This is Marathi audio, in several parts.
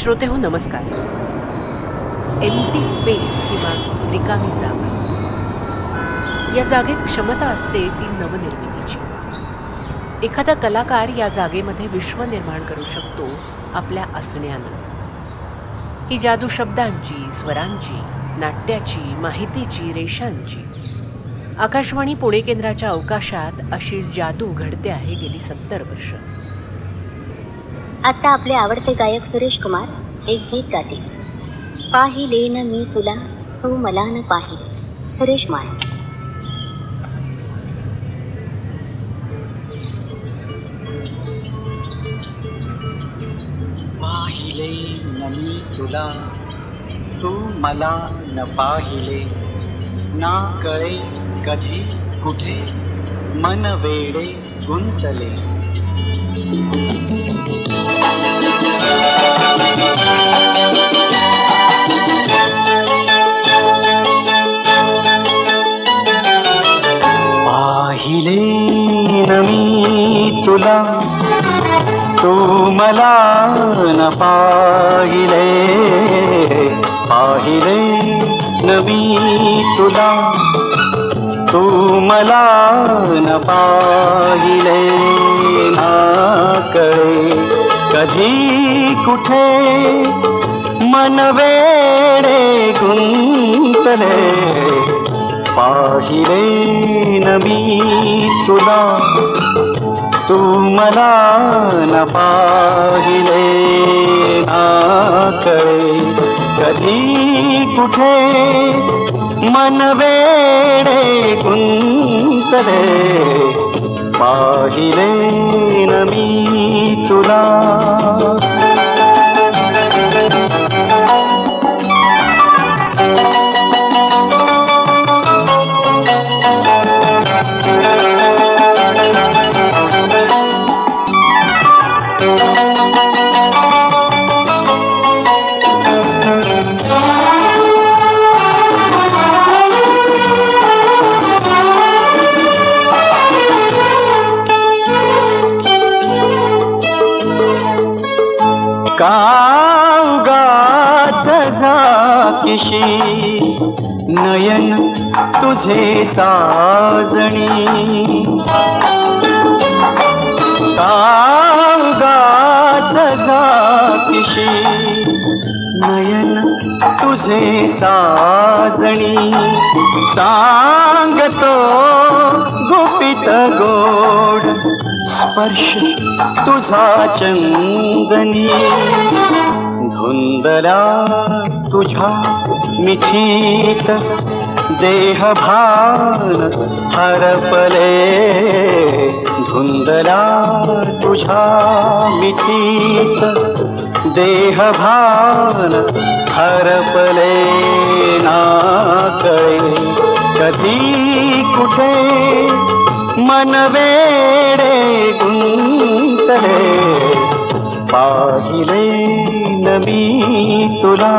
श्रोतेहो नमस्कार. एम्प्टी स्पेस किंवा रिकामी जागा, या जागेत क्षमता असते ती नवनिर्मितीची. एखादा कलाकार या जागेमध्ये विश्व निर्माण करू शकतो आपल्या असण्यानं. ही जादू शब्दांची, स्वरांची, नाट्याची, माहितीची, रेषांची. आकाशवाणी पुणे केंद्राच्या अवकाशात अशी जादू घडते आहे गेली 70 वर्ष. आता आपले आवडते गायक सुरेश कुमार एक गीत गातील. पाहिले न मी तुला, तू मला न पाहिले. सुरेश माळ. पाहिले न मी तुला, तू मला न पाहिले. ना कळे कधी कुठे मन वेडे गुंतले. पाहिले न मी तुला, तू मला न पाहिले. पाहिले न मी तुला, तू मला न पाहिले. ना कळे कधी कुठे मन वेडे गुंतले. पाहिले न मी तुला, तू मला न पाहिले. ना कळे कधी कुठे मन वेडे गुंतले. पाहिले न मी तुला. काउगाच झाकीशी नयन तुझे साजणी. काउगाच झाकीशी नयन तुझे साजणी. सांगतो गुपित गोड स्पर्श तुझा चंदनी. धुंदला तुझ्या मिठीत देहभान हरपले. धुंदला तुझ्या मिठीत देहभान हरपले. ना कळे कधी कुठे मन वेडे गुंतले. पाहिले न मी तुला.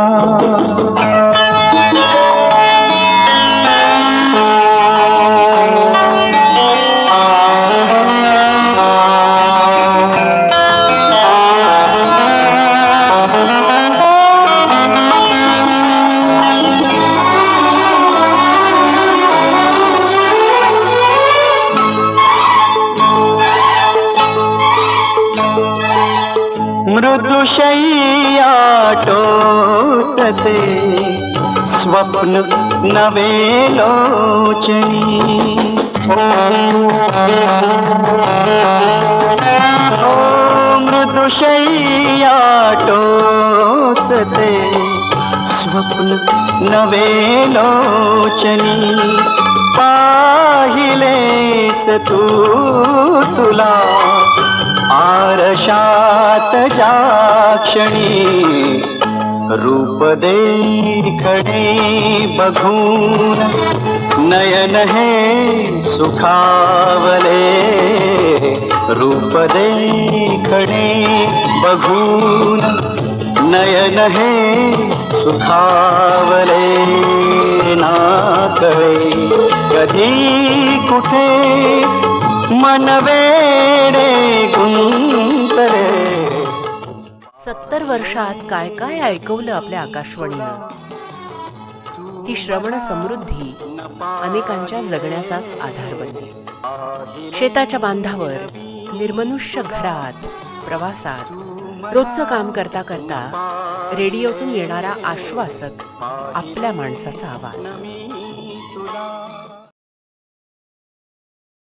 मृदुशय्या टोचते स्वप्न नवे लोचनी. ओ मृदुशय्या टोचते स्वप्न नवे लोचनी. पाहिलेस तू तुला आरशात ज्या क्षणी. रूप देखणे बघून नयन हे सुखावले. रूप देखणे बघून नयन हे सुखावले. ना कळे कधी कुठे मन वेडे गुंतले. 70 वर्षात काय काय ऐकवलं आपल्या आकाशवाणीनं. ही श्रवण समृद्धी अनेकांच्या जगण्याचाच आधार बनली. शेताच्या बांधावर, निर्मनुष्य घरात, प्रवासात, रोजचं काम करता करता रेडिओतून येणारा आश्वासक आपल्या माणसाचा आवाज.